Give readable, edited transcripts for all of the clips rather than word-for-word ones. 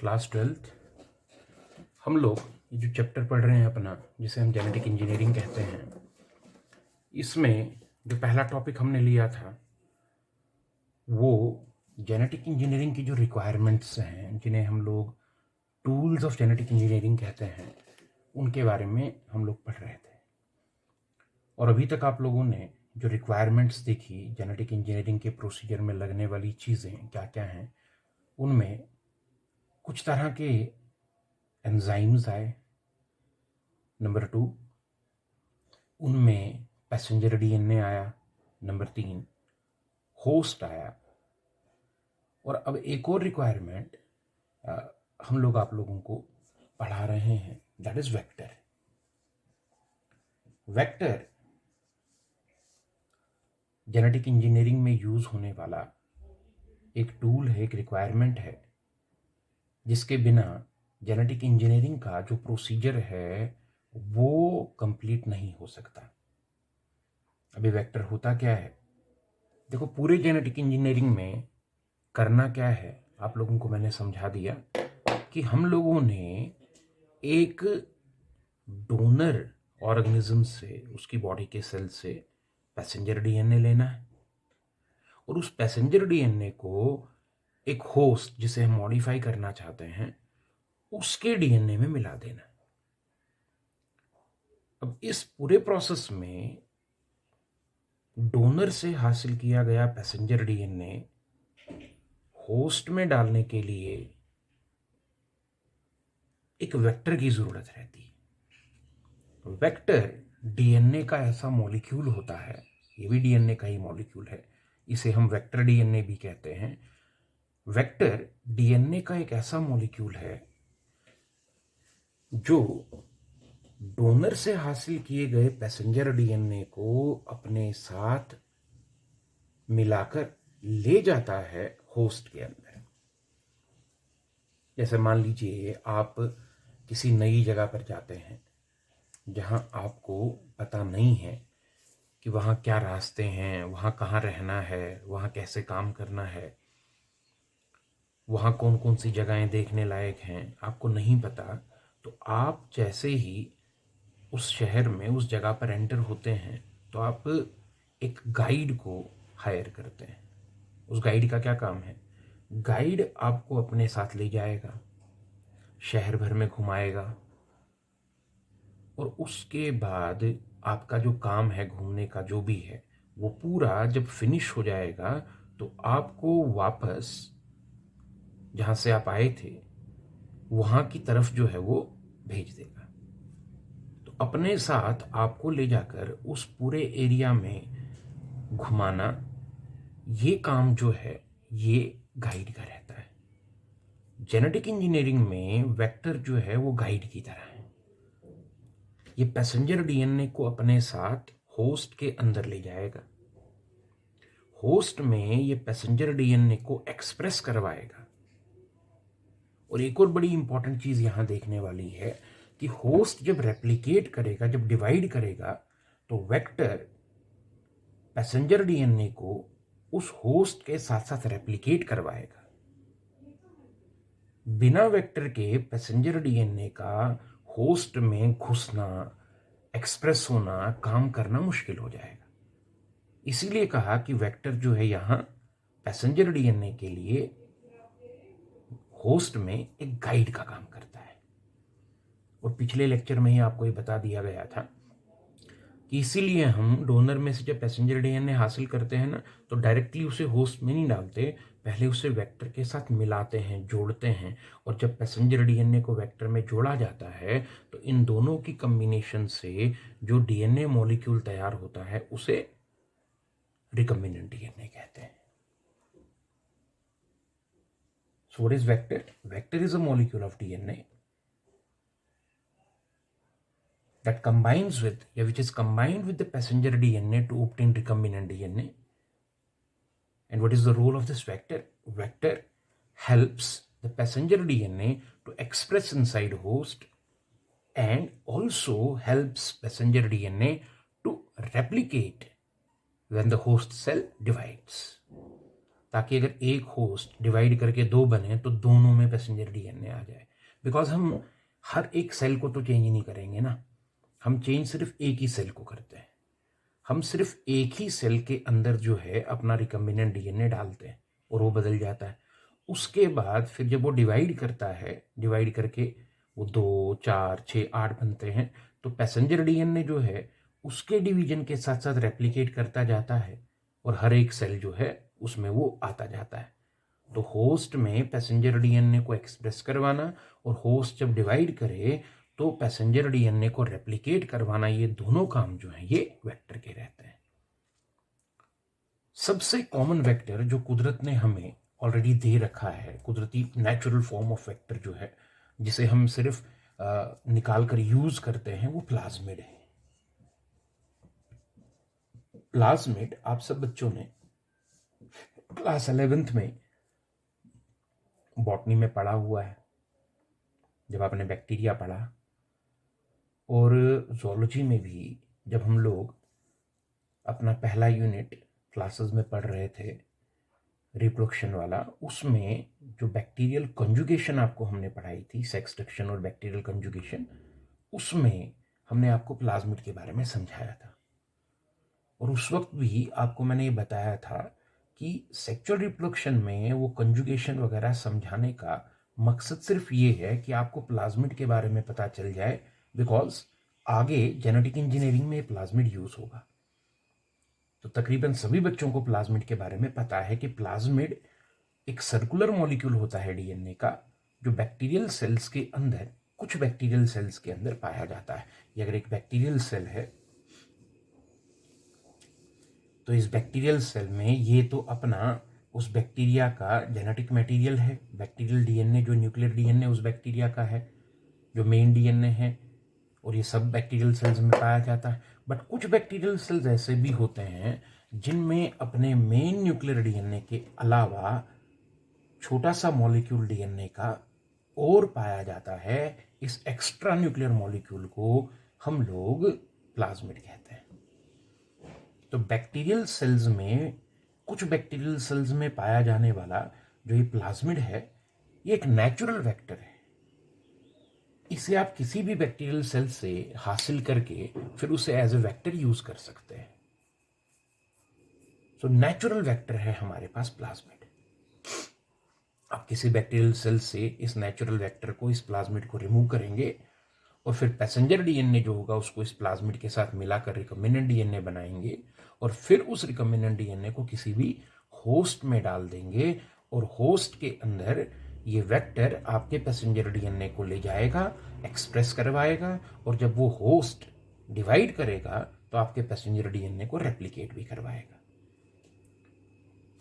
Class 12th हम लोग ये जो चैप्टर पढ़ रहे हैं अपना, जिसे हम जेनेटिक इंजीनियरिंग कहते हैं, इसमें जो पहला टॉपिक हमने लिया था वो जेनेटिक इंजीनियरिंग की जो रिक्वायरमेंट्स हैं, जिन्हें हम लोग टूल्स ऑफ जेनेटिक इंजीनियरिंग कहते हैं, उनके बारे में हम लोग पढ़ रहे थे। और अभी तक आप लोगों ने जो रिक्वायरमेंट्स देखी जेनेटिक इंजीनियरिंग के प्रोसीजर में लगने वाली चीज़ें क्या क्या हैं, उनमें कुछ तरह के एंजाइम्स आए। नंबर 2, उनमें पैसेंजर डीएनए आया। नंबर 3, होस्ट आया। और अब एक और रिक्वायरमेंट हम लोग आप लोगों को पढ़ा रहे हैं, that is vector. Vector genetic engineering में यूज होने वाला एक टूल है, एक रिक्वायरमेंट है, जिसके बिना जेनेटिक इंजीनियरिंग का जो प्रोसीजर है वो कंप्लीट नहीं हो सकता। अभी वेक्टर होता क्या है? देखो, पूरे जेनेटिक इंजीनियरिंग में करना क्या है आप लोगों को मैंने समझा दिया कि हम लोगों ने एक डोनर ऑर्गेनिज्म से, उसकी बॉडी के सेल से पैसेंजर डीएनए लेना है और उस पैसेंजर डीएनए को एक होस्ट जिसे हम मॉडिफाई करना चाहते हैं उसके डीएनए में मिला देना है। अब इस पूरे प्रोसेस में डोनर से हासिल किया गया पैसेंजर डीएनए होस्ट में डालने के लिए एक वेक्टर की जरूरत रहती है। वेक्टर डीएनए का ऐसा मॉलिक्यूल होता है, ये भी डीएनए का ही मॉलिक्यूल है, इसे हम वेक्टर डीएनए भी कहते हैं। वेक्टर डीएनए का एक ऐसा मॉलिक्यूल है जो डोनर से हासिल किए गए पैसेंजर डीएनए को अपने साथ मिलाकर ले जाता है होस्ट के अंदर। जैसे मान लीजिए आप किसी नई जगह पर जाते हैं जहां आपको पता नहीं है कि वहां क्या रास्ते हैं, वहां कहाँ रहना है, वहां कैसे काम करना है, वहां कौन कौन सी जगहें देखने लायक हैं, आपको नहीं पता। तो आप जैसे ही उस शहर में उस जगह पर एंटर होते हैं तो आप एक गाइड को हायर करते हैं। उस गाइड का क्या काम है? गाइड आपको अपने साथ ले जाएगा, शहर भर में घुमाएगा और उसके बाद आपका जो काम है घूमने का जो भी है वो पूरा जब फिनिश हो जाएगा तो आपको वापस जहां से आप आए थे वहां की तरफ जो है वो भेज देगा। तो अपने साथ आपको ले जाकर उस पूरे एरिया में घुमाना, ये काम जो है ये गाइड का रहता है। जेनेटिक इंजीनियरिंग में वेक्टर जो है वो गाइड की तरह है। ये पैसेंजर डीएनए को अपने साथ होस्ट के अंदर ले जाएगा, होस्ट में ये पैसेंजर डीएनए को एक्सप्रेस करवाएगा। और एक और बड़ी इंपॉर्टेंट चीज यहां देखने वाली है कि होस्ट जब रेप्लिकेट करेगा, जब डिवाइड करेगा, तो वेक्टर पैसेंजर डीएनए को उस होस्ट के साथ साथ रेप्लिकेट करवाएगा। बिना वेक्टर के पैसेंजर डीएनए का होस्ट में घुसना, एक्सप्रेस होना, काम करना मुश्किल हो जाएगा। इसीलिए कहा कि वेक्टर जो है यहां पैसेंजर डीएनए के लिए होस्ट में एक गाइड का काम करता है। और पिछले लेक्चर में ही आपको ये बता दिया गया था कि इसीलिए हम डोनर में से जब पैसेंजर डीएनए हासिल करते हैं ना, तो डायरेक्टली उसे होस्ट में नहीं डालते, पहले उसे वेक्टर के साथ मिलाते हैं, जोड़ते हैं। और जब पैसेंजर डीएनए को वेक्टर में जोड़ा जाता है तो इन दोनों की कॉम्बिनेशन से जो डीएनए मॉलिक्यूल तैयार होता है उसे रिकम्बिनेंट डीएनए कहते हैं। So what is vector? Vector is a molecule of DNA that combines with, which is combined with the passenger DNA to obtain recombinant DNA. And what is the role of this vector? Vector helps the passenger DNA to express inside host and also helps passenger DNA to replicate when the host cell divides. ताकि अगर एक host divide करके 2 बने तो दोनों में passenger DNA आ जाए। Because हम हर एक सेल को तो चेंज नहीं करेंगे ना, हम चेंज सिर्फ एक ही सेल को करते हैं। हम सिर्फ एक ही सेल के अंदर जो है अपना रिकम्बिनेंट डीएनए डालते हैं और वो बदल जाता है। उसके बाद फिर जब वो डिवाइड करता है, डिवाइड करके वो 2, 4, 6, 8 बनते हैं, तो पैसेंजर डीएनए जो है उसके डिवीजन के साथ साथ रेप्लिकेट करता जाता है और हर एक सेल जो है उसमें वो आता जाता है। तो होस्ट में पैसेंजर डीएनए को एक्सप्रेस करवाना और होस्ट जब डिवाइड करे तो पैसेंजर डीएनए को रेप्लिकेट करवाना, ये दोनों काम जो है ये वेक्टर के रहते हैं। सबसे कॉमन वेक्टर जो कुदरत ने हमें ऑलरेडी दे रखा है, कुदरती नेचुरल फॉर्म ऑफ वेक्टर जो है जिसे हम सिर्फ निकाल कर यूज करते हैं, वो प्लाज्मिड है। प्लाज्मिड आप सब बच्चों ने क्लास 11th में बॉटनी में पढ़ा हुआ है, जब आपने बैक्टीरिया पढ़ा, और ज़ूलॉजी में भी जब हम लोग अपना पहला यूनिट क्लासेस में पढ़ रहे थे रिप्रोडक्शन वाला, उसमें जो बैक्टीरियल कंजुगेशन आपको हमने पढ़ाई थी, सेक्स डक्शन और बैक्टीरियल कंजुगेशन, उसमें हमने आपको प्लाज्मिड के बारे में समझाया था। और उस वक्त भी आपको मैंने ये बताया था कि सेक्सुअल रिप्रोडक्शन में वो कंजुगेशन वगैरह समझाने का मकसद सिर्फ ये है कि आपको प्लाज्मिड के बारे में पता चल जाए, बिकॉज आगे जेनेटिक इंजीनियरिंग में प्लाज्मिड यूज होगा। तो तकरीबन सभी बच्चों को प्लाज्मिड के बारे में पता है कि प्लाज्मिड एक सर्कुलर मॉलिक्यूल होता है डीएनए का, जो बैक्टीरियल सेल्स के अंदर, कुछ बैक्टीरियल सेल्स के अंदर पाया जाता है। ये अगर एक बैक्टीरियल सेल है तो इस बैक्टीरियल सेल में ये तो अपना उस बैक्टीरिया का जेनेटिक मटेरियल है, बैक्टीरियल डीएनए जो न्यूक्लियर डीएनए उस बैक्टीरिया का है, जो मेन डीएनए है, और ये सब बैक्टीरियल सेल्स में पाया जाता है। बट कुछ बैक्टीरियल सेल्स ऐसे भी होते हैं जिनमें अपने मेन न्यूक्लियर डीएनए के अलावा छोटा सा मॉलिक्यूल डीएनए का और पाया जाता है। इस एक्स्ट्रा न्यूक्लियर मॉलिक्यूल को हम लोग प्लाज्मिड कहते हैं। तो बैक्टीरियल सेल्स में, कुछ बैक्टीरियल सेल्स में पाया जाने वाला जो ये प्लाज्मिड है, ये एक नेचुरल वेक्टर है। इसे आप किसी भी बैक्टीरियल सेल से हासिल करके फिर उसे एज ए वेक्टर यूज कर सकते हैं। तो नेचुरल वेक्टर है हमारे पास प्लाज्मिड। आप किसी बैक्टीरियल सेल से इस नेचुरल वेक्टर को, इस प्लाज्मिड को रिमूव करेंगे और फिर पैसेंजर डीएनए जो होगा उसको इस प्लाज्मिड के साथ मिलाकर रिकम्बिनेंट डीएनए बनाएंगे और फिर उस रिकम्बिनेंट डीएनए को किसी भी होस्ट में डाल देंगे और होस्ट के अंदर ये वेक्टर आपके पैसेंजर डीएनए को ले जाएगा, एक्सप्रेस करवाएगा, और जब वो होस्ट डिवाइड करेगा तो आपके पैसेंजर डीएनए को रेप्लिकेट भी करवाएगा।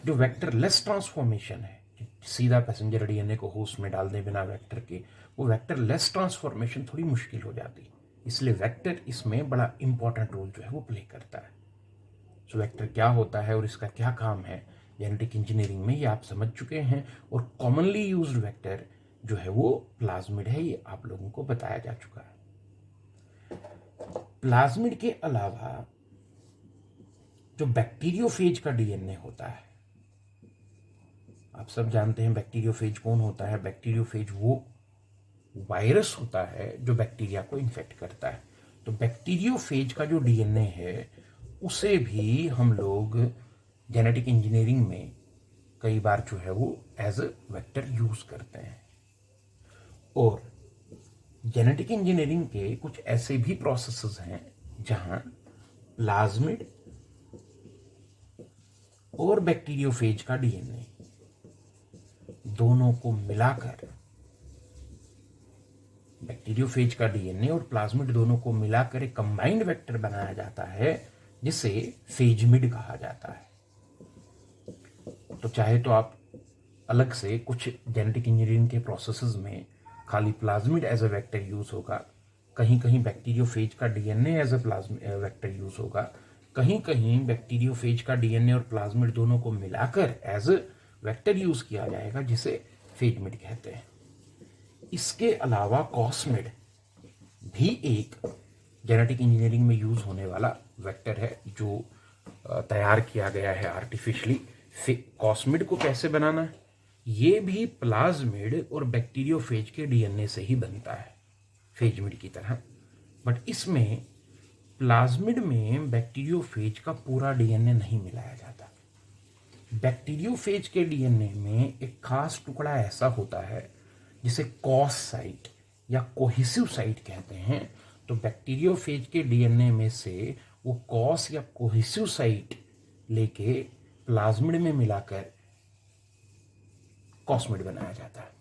जो वेक्टर लेस ट्रांसफॉर्मेशन है, सीधा पैसेंजर डीएनए को होस्ट में डाल दे बिना वेक्टर के, वो वेक्टर लेस ट्रांसफॉर्मेशन थोड़ी मुश्किल हो जाती, इसलिए वेक्टर इसमें बड़ा इंपॉर्टेंट रोल जो है वो प्ले करता है। सो वेक्टर क्या होता है और इसका क्या काम है जेनेटिक इंजीनियरिंग में, ये आप समझ चुके हैं। और कॉमनली यूज्ड वेक्टर जो है वो प्लाज्मिड है, ये आप लोगों को बताया जा चुका है। प्लाज्मिड के अलावा जो बैक्टीरियोफेज का डीएनए होता है, आप सब जानते हैं बैक्टीरियोफेज कौन होता है। बैक्टीरियोफेज वो वायरस होता है जो बैक्टीरिया को इन्फेक्ट करता है। तो बैक्टीरियोफेज का जो डीएनए है उसे भी हम लोग जेनेटिक इंजीनियरिंग में कई बार जो है वो एज ए वेक्टर यूज करते हैं। और जेनेटिक इंजीनियरिंग के कुछ ऐसे भी प्रोसेसेस हैं जहां प्लाज्मिड और बैक्टीरियोफेज का डीएनए दोनों को मिलाकर, बैक्टीरियोफेज का डीएनए और प्लाज्मिड दोनों को मिलाकर एक कंबाइंड वेक्टर बनाया जाता है जिसे फेजमिड कहा जाता है। तो चाहे तो आप अलग से कुछ जेनेटिक इंजीनियरिंग के प्रोसेसेस में खाली plasmid as a vector use होगा, कहीं कहीं बैक्टीरियोफेज का DNA as a vector use होगा, कहीं कहीं बैक्टीरियोफेज का डीएनए और प्लाज्मिड दोनों को मिलाकर एज ए वेक्टर यूज किया जाएगा जिसे फेजमिड कहते हैं। इसके अलावा कॉस्मिड भी एक जेनेटिक इंजीनियरिंग में यूज होने वाला वेक्टर है जो तैयार किया गया है आर्टिफिशियली कॉस्मिड को कैसे बनाना है, ये भी प्लाज्मिड और बैक्टीरियोफेज के डीएनए से ही बनता है, फेजमिड की तरह। बट इसमें प्लाज्मिड में बैक्टीरियोफेज का पूरा डीएनए नहीं मिलाया जाता। बैक्टीरियोफेज के डीएनए में एक खास टुकड़ा ऐसा होता है जिसे कॉस साइट या कोहेसिव साइट कहते हैं। तो बैक्टीरियोफेज के डीएनए में से वो कॉस या कोहेसिव साइट लेके प्लाज्मिड में मिलाकर कॉस्मिड बनाया जाता है।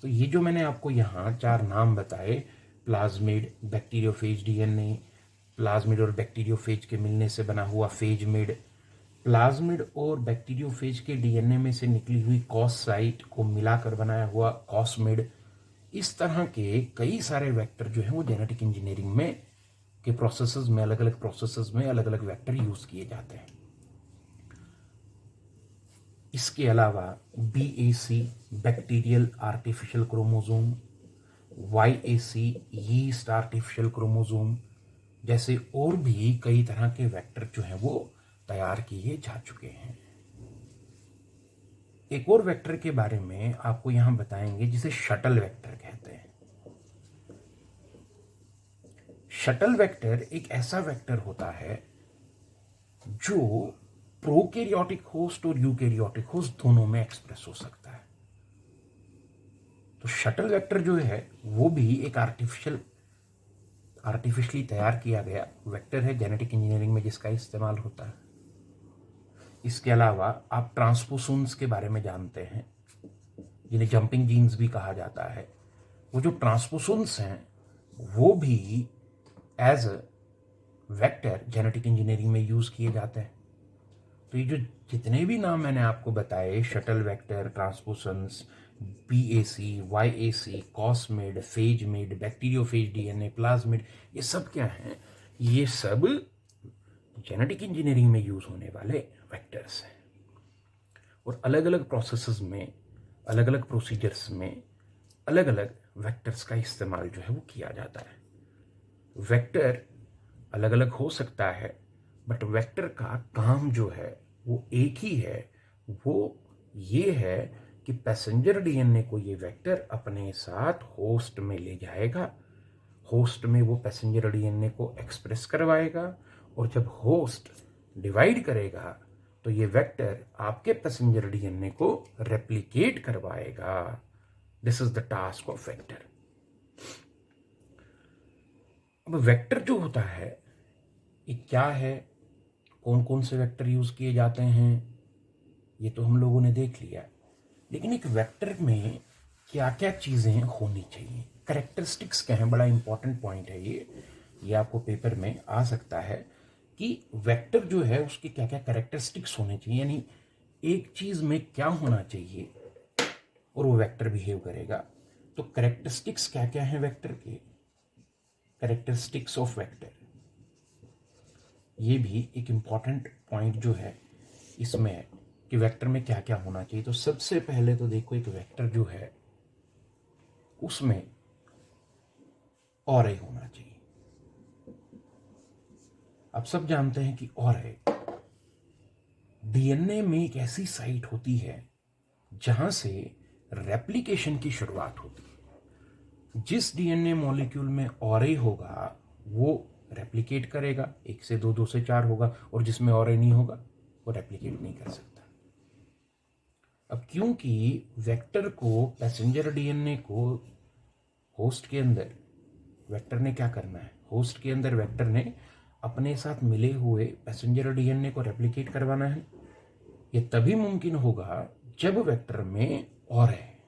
तो ये जो मैंने आपको यहाँ 4 नाम बताए, प्लाज्मिड, बैक्टीरियोफेज डीएनए, प्लाज्मिड और बैक्टीरियोफेज के मिलने से बना हुआ फेजमिड, प्लाज्मिड और बैक्टीरियोफेज के डीएनए में से निकली हुई कॉस साइट को मिलाकर बनाया हुआ कॉस्मिड, इस तरह के कई सारे वेक्टर जो हैं वो जेनेटिक इंजीनियरिंग में के प्रोसेसेस में, अलग अलग प्रोसेसेस में अलग अलग वेक्टर यूज किए जाते हैं। इसके अलावा BAC bacterial artificial chromosome, YAC yeast artificial chromosome जैसे और भी कई तरह के वेक्टर जो हैं वो तैयार किए जा चुके हैं। एक और वेक्टर के बारे में आपको यहां बताएंगे जिसे शटल वेक्टर कहते हैं। शटल वेक्टर एक ऐसा वेक्टर होता है जो प्रोकैरियोटिक होस्ट और यूकैरियोटिक होस्ट दोनों में एक्सप्रेस हो सकता है। तो शटल वेक्टर जो है वो भी एक आर्टिफिशियली तैयार किया गया वेक्टर है जेनेटिक इंजीनियरिंग में जिसका इस्तेमाल होता है। इसके अलावा आप ट्रांसपोसोन्स के बारे में जानते हैं जिन्हें जंपिंग जीन्स भी कहा जाता है। वो जो ट्रांसपोसोन्स हैं वो भी as a vector genetic engineering में यूज किए जाते हैं। तो ये जो जितने भी नाम मैंने आपको बताए, shuttle vector, transposons, BAC, YAC, cosmid, phasmid, bacteriophage DNA, plasmid, ये सब क्या हैं? ये सब जेनेटिक इंजीनियरिंग में यूज होने वाले वेक्टर्स हैं। और अलग अलग प्रोसेसेस में, अलग अलग प्रोसीजर्स में अलग अलग वेक्टर्स का इस्तेमाल जो है वो किया जाता है। वेक्टर अलग अलग हो सकता है बट वेक्टर का काम जो है वो एक ही है। वो ये है कि पैसेंजर डीएनए को ये वेक्टर अपने साथ होस्ट में ले जाएगा, होस्ट में वो पैसेंजर डीएनए को एक्सप्रेस करवाएगा और जब होस्ट डिवाइड करेगा तो ये वेक्टर आपके पैसेंजर डीएनए को रेप्लिकेट करवाएगा। This is the task of vector. अब वेक्टर जो होता है ये क्या है, कौन कौन से वेक्टर यूज किए जाते हैं, ये तो हम लोगों ने देख लिया। लेकिन एक वेक्टर में क्या क्या चीजें होनी चाहिए, कैरेक्टरिस्टिक्स क्या हैं, बड़ा इंपॉर्टेंट पॉइंट है ये आपको पेपर में आ सकता है कि वेक्टर जो है उसके क्या क्या कैरेक्टरिस्टिक्स होने चाहिए, यानी एक चीज में क्या होना चाहिए और वो वेक्टर बिहेव करेगा। तो कैरेक्टरिस्टिक्स क्या क्या है वेक्टर के, कैरेक्टरिस्टिक्स ऑफ वेक्टर, ये भी एक इंपॉर्टेंट पॉइंट जो है इसमें है कि वेक्टर में क्या क्या होना चाहिए। तो सबसे पहले तो देखो एक वेक्टर जो है उसमें ऑरे होना चाहिए। आप सब जानते हैं कि ऑरे डीएनए में एक ऐसी साइट होती है जहां से रेप्लिकेशन की शुरुआत होती है। जिस डीएनए मॉलिक्यूल में ऑरे होगा वो रेप्लिकेट करेगा, 1 से 2, 2 से 4 होगा, और जिसमें ऑरे नहीं होगा वो रेप्लिकेट नहीं कर सकता। अब क्योंकि वेक्टर को, पैसेंजर डीएनए को होस्ट के अंदर वेक्टर ने क्या करना है, होस्ट के अंदर वेक्टर ने अपने साथ मिले हुए पैसेंजर डीएनए को रेप्लिकेट करवाना है। ये तभी मुमकिन होगा जब वेक्टर में ऑरे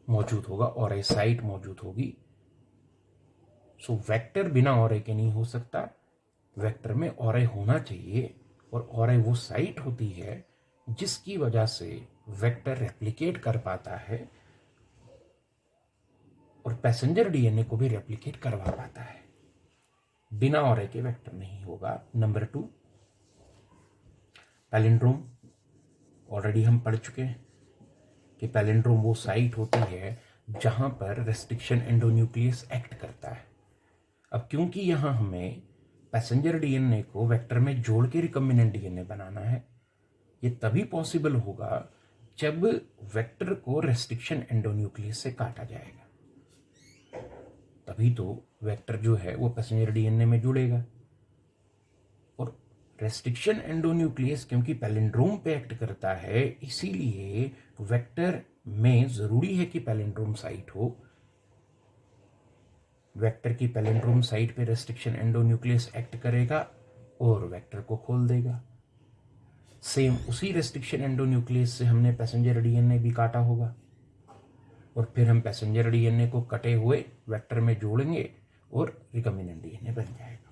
मौजूद होगा, ऑरे साइट मौजूद होगी। सो वेक्टर बिना ऑरे के नहीं हो सकता, वेक्टर में ऑरे होना चाहिए, और ऑरे वो साइट होती है जिसकी वजह से वेक्टर रेप्लिकेट कर पाता है और पैसेंजर डीएनए को भी रेप्लिकेट करवा पाता है। बिना ऑरे के वेक्टर नहीं होगा। Number 2, palindrome. ऑलरेडी हम पढ़ चुके हैं कि पैलिंड्रोम वो साइट होती है जहां पर रेस्ट्रिक्शन एंडोन्यूक्लियस एक्ट करता है। अब क्योंकि यहां हमें पैसेंजर डीएनए को वेक्टर में जोड़ के रिकम्बिनेंट डीएनए बनाना है, ये तभी पॉसिबल होगा जब वेक्टर को रेस्ट्रिक्शन एंडोन्यूक्लियस से काटा जाएगा, तभी तो वेक्टर जो है वो पैसेंजर डीएनए में जुड़ेगा। और रेस्ट्रिक्शन एंडोन्यूक्लियस क्योंकि पैलिंड्रोम पे एक्ट करता है, इसीलिए वेक्टर में जरूरी है कि पैलिंड्रोम साइट हो। वेक्टर की पैलिंड्रोम साइट पे रेस्ट्रिक्शन एंडोन्यूक्लियस एक्ट करेगा और वेक्टर को खोल देगा। सेम उसी रेस्ट्रिक्शन एंडोन्यूक्लियस से हमने पैसेंजर डीएनए भी काटा होगा और फिर हम पैसेंजर डीएनए को कटे हुए वेक्टर में जोड़ेंगे और रिकम्बिनेंट डीएनए बन जाएगा।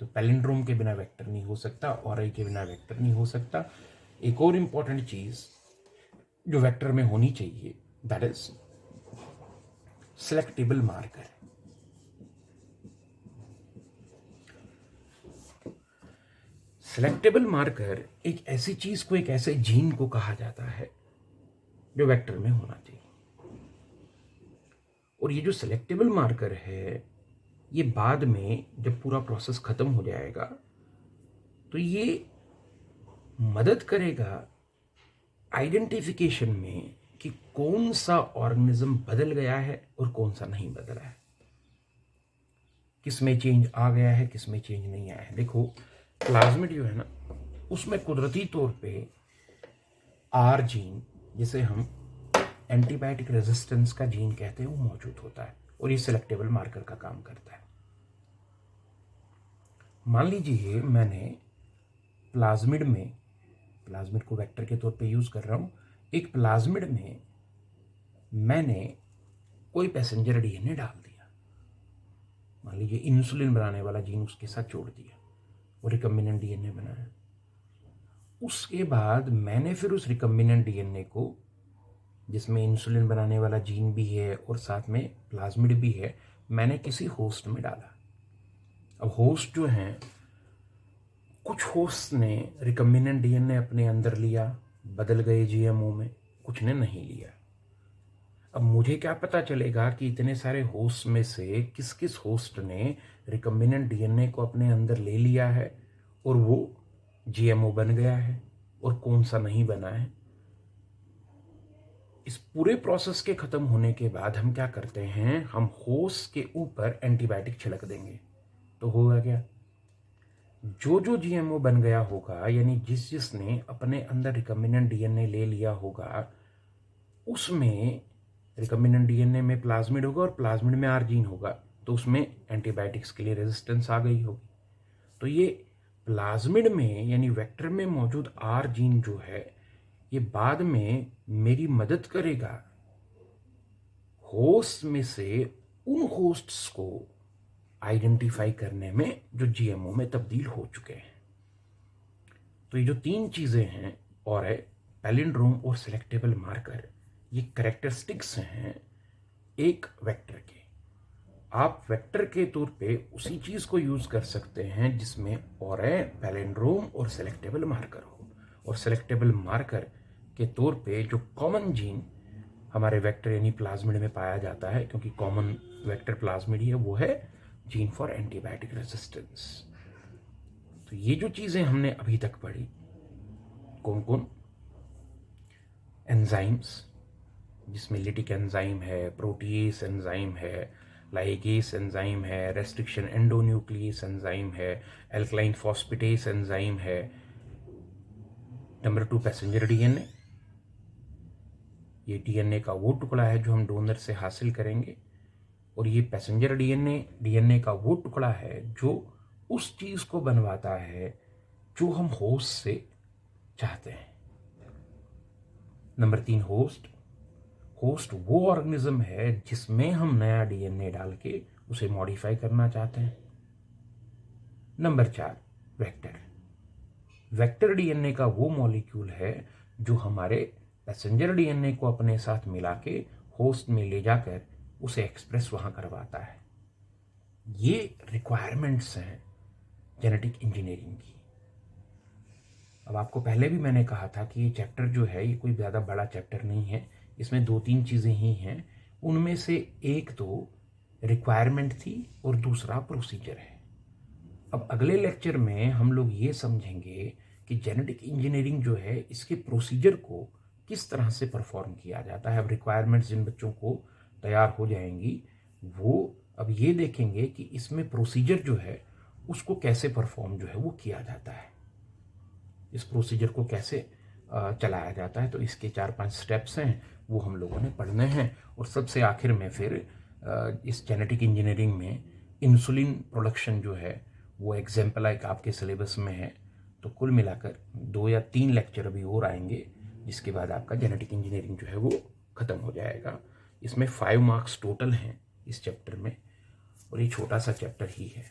तो पैलिंड्रोम के बिना वेक्टर नहीं हो सकता, ऑरआई के बिना वेक्टर नहीं हो सकता। एक और इंपॉर्टेंट चीज जो वेक्टर में होनी चाहिए, that is selectable marker. Selectable marker एक ऐसी चीज को, एक ऐसे जीन को कहा जाता है जो वेक्टर में होना चाहिए। और ये जो सिलेक्टेबल मार्कर है, ये बाद में जब पूरा प्रोसेस खत्म हो जाएगा तो ये मदद करेगा आइडेंटिफिकेशन में कि कौन सा ऑर्गेनिज्म बदल गया है और कौन सा नहीं बदला है, किस में चेंज आ गया है, किस में चेंज नहीं आया है। देखो प्लाज्मिड जो है ना, उसमें कुदरती तौर पे आर जीन, जिसे हम एंटीबायोटिक रेजिस्टेंस का जीन कहते हैं, वो मौजूद होता है और ये सिलेक्टेबल मार्कर का काम करता है। मान लीजिए मैंने प्लाज्मिड में, प्लाज्मिड को वेक्टर के तौर पे यूज कर रहा हूं, एक प्लाज्मिड में मैंने कोई पैसेंजर डीएनए डाल दिया, मान लीजिए इंसुलिन बनाने वाला जीन उसके साथ जोड़ दिया और रिकम्बिनेंट डीएनए बनाया। उसके बाद मैंने फिर उस रिकम्बिनेंट डीएनए को, जिसमें इंसुलिन बनाने वाला जीन भी है और साथ में प्लाज्मिड भी है, मैंने किसी होस्ट में डाला। अब होस्ट जो हैं, कुछ होस्ट ने रिकम्बिनेंट डीएनए अपने अंदर लिया, बदल गए जीएमओ में, कुछ ने नहीं लिया। अब मुझे क्या पता चलेगा कि इतने सारे होस्ट में से किस किस होस्ट ने रिकम्बिनेंट डीएनए को अपने अंदर ले लिया है और वो जीएमओ बन गया है और कौन सा नहीं बना है। इस पूरे प्रोसेस के खत्म होने के बाद हम क्या करते हैं, हम होस्ट के ऊपर एंटीबायोटिक छिड़क देंगे। तो होगा क्या, जो जो जीएमओ बन गया होगा, यानी जिस जिसने अपने अंदर रिकम्बिनेंट डीएनए ले लिया होगा, उसमें रिकम्बिनेंट डीएनए में प्लाज्मिड होगा और प्लाज्मिड में आर जीन होगा, तो उसमें एंटीबायोटिक्स के लिए रेजिस्टेंस आ गई होगी। तो ये प्लाज्मिड में यानी वेक्टर में मौजूद आर जीन जो है, ये बाद में मेरी मदद करेगा होस्ट में से उन होस्ट्स को आइडेंटिफाई करने में जो जीएमओ में तब्दील हो चुके हैं। तो ये जो तीन चीजें हैं, और है पैलिंड्रोम और सिलेक्टेबल मार्कर, ये कैरेक्टरिस्टिक्स हैं एक वेक्टर के। आप वेक्टर के तौर पे उसी चीज को यूज कर सकते हैं जिसमें और है पैलिंड्रोम और सिलेक्टेबल मार्कर हो। और सिलेक्टेबल मार्कर के तौर पे जो कॉमन जीन हमारे वेक्टर यानी प्लाज्मिड में पाया जाता है, क्योंकि कॉमन वेक्टर प्लाज्मिड ही है, वो है जीन फॉर एंटीबायोटिक रेजिस्टेंस। तो ये जो चीजें हमने अभी तक पढ़ी, कौन कौन, एंजाइम्स जिसमें लिटिक एंजाइम है, प्रोटीएस एंजाइम है, लाइगेस एंजाइम है, रेस्ट्रिक्शन एंडोन्यूक्लियस एंजाइम है, एल्कलाइन फॉस्फेटेस एंजाइम है। नंबर 2 पैसेंजर डीएनए, ये डीएनए का वो टुकड़ा है जो हम डोनर से हासिल करेंगे, और ये पैसेंजर डीएनए का वो टुकड़ा है जो उस चीज को बनवाता है जो हम होस्ट से चाहते हैं। नंबर 3 होस्ट वो ऑर्गेनिज्म है जिसमें हम नया डीएनए डाल के उसे मॉडिफाई करना चाहते हैं। नंबर 4 वेक्टर डीएनए का वो मॉलिक्यूल है जो हमारे पैसेंजर डीएनए को अपने साथ मिला के होस्ट में ले जाकर उसे एक्सप्रेस वहां करवाता है। ये रिक्वायरमेंट्स हैं जेनेटिक इंजीनियरिंग की। अब आपको पहले भी मैंने कहा था कि ये चैप्टर जो है, ये कोई ज़्यादा बड़ा चैप्टर नहीं है, इसमें 2-3 चीज़ें ही हैं। उनमें से एक तो रिक्वायरमेंट थी और दूसरा प्रोसीजर है। अब अगले लेक्चर में हम लोग ये समझेंगे कि कि जेनेटिक इंजीनियरिंग जो है इसके प्रोसीजर को किस तरह से परफॉर्म किया जाता है। अब रिक्वायरमेंट्स जिन बच्चों को तैयार हो जाएंगी वो अब ये देखेंगे कि इसमें प्रोसीजर जो है उसको कैसे परफॉर्म जो है वो किया जाता है, इस प्रोसीजर को कैसे चलाया जाता है। तो इसके 4-5 स्टेप्स हैं वो हम लोगों ने पढ़ने हैं। और सबसे आखिर में फिर इस जेनेटिक इंजीनियरिंग में इंसुलिन प्रोडक्शन जो है वो एग्जाम्पल एक आपके सिलेबस में है। तो कुल मिलाकर 2 या 3 लेक्चर अभी और आएंगे, जिसके बाद आपका जेनेटिक इंजीनियरिंग जो है वो ख़त्म हो जाएगा। इसमें 5 मार्क्स टोटल हैं इस चैप्टर में और ये छोटा सा चैप्टर ही है।